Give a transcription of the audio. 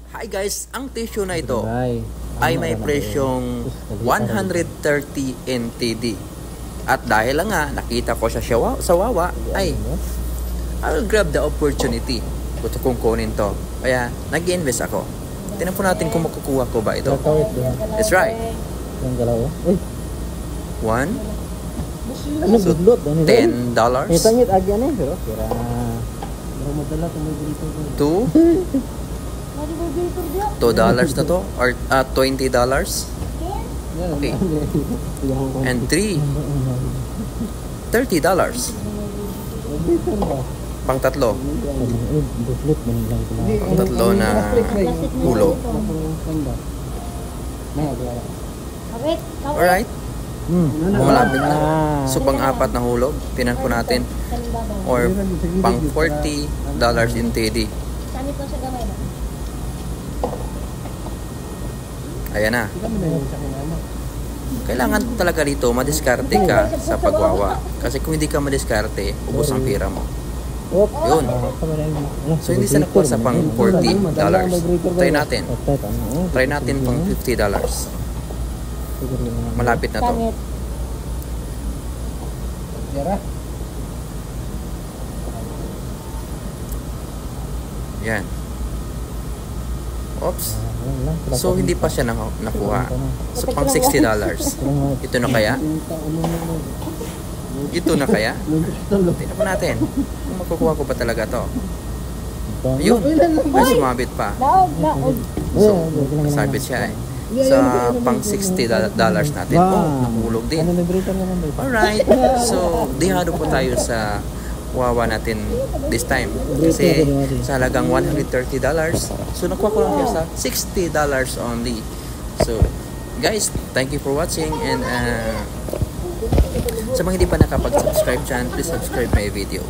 Hi guys, ang tissue na ito ay may presyong 130 NTD. At dahil lang nga nakita ko siya sa Wawa, ay I'll grab the opportunity. Gusto kong kunin to. Kaya nag-invest ako. Tingnan po natin kung makukuha ko ba ito. That's right. One. So, $10. Two. $2 na to or $20. Okay. And three. $30. Pang tatlo. Pang tatlo na hulog. Alright. Malapit na. So pang apat na hulog, tinan po natin. Or pang $40 in TD. Ayan na. Kailangan talaga dito madiskarte ka sa pagwawa. Kasi kung hindi ka madiskarte, ubos ang pira mo. Yun. So hindi siya nakuha sa pang $40. Try natin. Try natin pang $50. Malapit na to. Yan. Oops. So hindi pa siya nakuha. So pang $60. Ito na kaya? Ito na kaya? Tingnan po natin. Kung makukuha ko pa talaga to. Ayun. Ay, sumabit pa. So, sabit siya eh. Sa pang $60 natin. Oh, nahulog din. Alright. So, dihado po tayo sa Wawa natin this time. Kasi sa halagang $130. So, nakuha ko lang siya sa $60 only. So, guys, thank you for watching. And sa mga hindi pa nakapag-subscribe dyan, please subscribe my video.